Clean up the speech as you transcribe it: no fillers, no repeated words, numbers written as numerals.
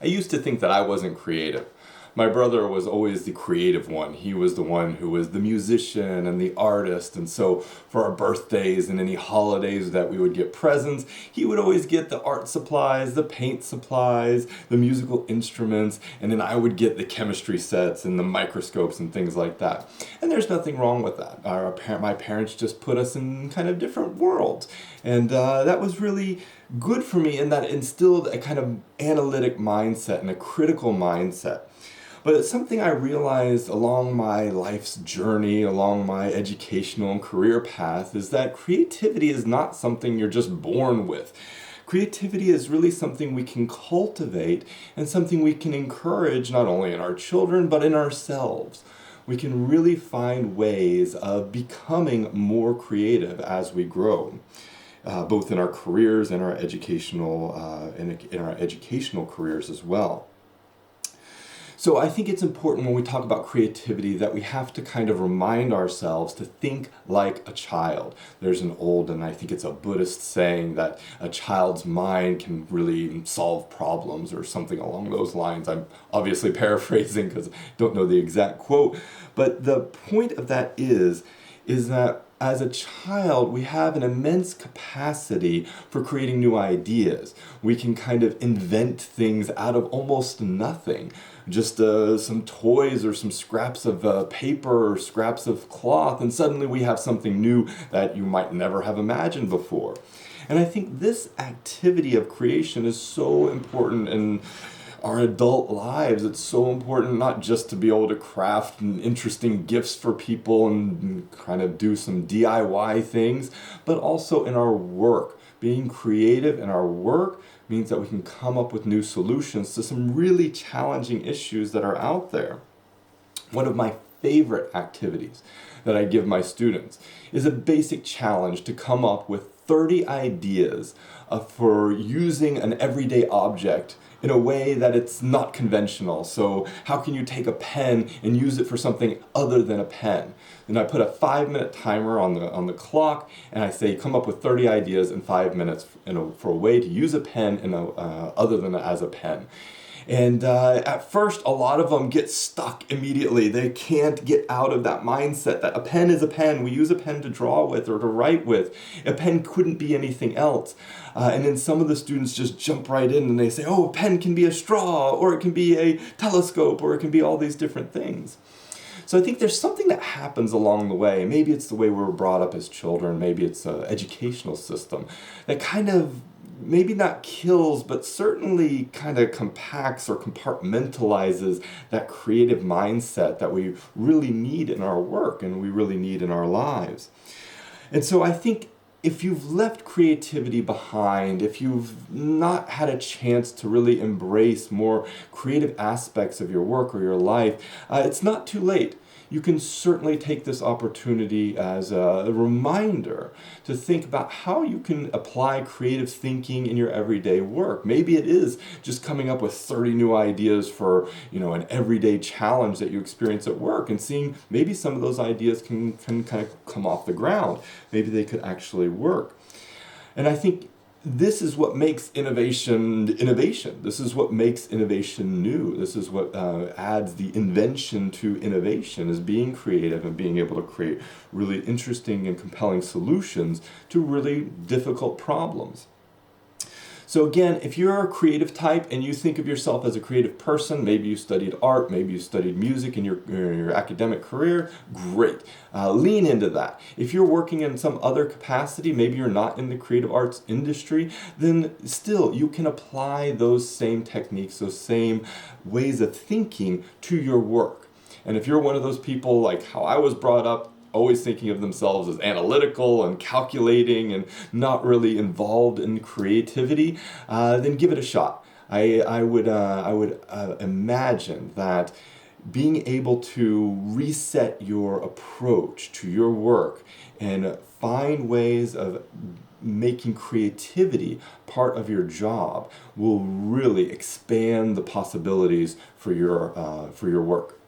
I used to think that I wasn't creative. My brother was always the creative one. He was the one who was the musician and the artist, and so for our birthdays and any holidays that we would get presents, he would always get the art supplies, the paint supplies, the musical instruments, and then I would get the chemistry sets and the microscopes and things like that. And there's nothing wrong with that. My parents just put us in kind of different worlds, and that was really good for me in that it instilled a kind of analytic mindset and a critical mindset. But it's something I realized along my life's journey, along my educational and career path, is that creativity is not something you're just born with. Creativity is really something we can cultivate and something we can encourage not only in our children but in ourselves. We can really find ways of becoming more creative as we grow. Both in our careers and our in our educational careers as well. So I think it's important when we talk about creativity that we have to kind of remind ourselves to think like a child. There's an old, and I think it's a Buddhist saying, that a child's mind can really solve problems or something along those lines. I'm obviously paraphrasing because I don't know the exact quote, but the point of that is that as a child, we have an immense capacity for creating new ideas. We can kind of invent things out of almost nothing. Just some toys or some scraps of paper or scraps of cloth, and suddenly we have something new that you might never have imagined before. And I think this activity of creation is so important in our adult lives. It's so important not just to be able to craft interesting gifts for people and kind of do some DIY things, but also in our work. Being creative in our work means that we can come up with new solutions to some really challenging issues that are out there. One of my favorite activities that I give my students is a basic challenge to come up with 30 ideas for using an everyday object in a way that it's not conventional. So how can you take a pen and use it for something other than a pen? And I put a 5-minute timer on the clock, and I say come up with 30 ideas in 5 minutes for a way to use a pen other than as a pen. And at first, a lot of them get stuck immediately. They can't get out of that mindset that a pen is a pen. We use a pen to draw with or to write with. A pen couldn't be anything else. And then some of the students just jump right in and they say, oh, a pen can be a straw, or it can be a telescope, or it can be all these different things. So I think there's something that happens along the way. Maybe it's the way we were brought up as children. Maybe it's an educational system that kind of maybe not kills, but certainly kind of compacts or compartmentalizes that creative mindset that we really need in our work and we really need in our lives. And so I think if you've left creativity behind, if you've not had a chance to really embrace more creative aspects of your work or your life, it's not too late. You can certainly take this opportunity as a reminder to think about how you can apply creative thinking in your everyday work. Maybe it is just coming up with 30 new ideas for, an everyday challenge that you experience at work, and seeing maybe some of those ideas can kind of come off the ground. Maybe they could actually work. And I think this is what makes innovation. This is what makes innovation new. This is what adds the invention to innovation, is being creative and being able to create really interesting and compelling solutions to really difficult problems. So again, if you're a creative type and you think of yourself as a creative person, maybe you studied art, maybe you studied music in your academic career, great. Lean into that. If you're working in some other capacity, maybe you're not in the creative arts industry, then still you can apply those same techniques, those same ways of thinking to your work. And if you're one of those people like how I was brought up, always thinking of themselves as analytical and calculating and not really involved in creativity, then give it a shot. I would imagine that being able to reset your approach to your work and find ways of making creativity part of your job will really expand the possibilities for your work.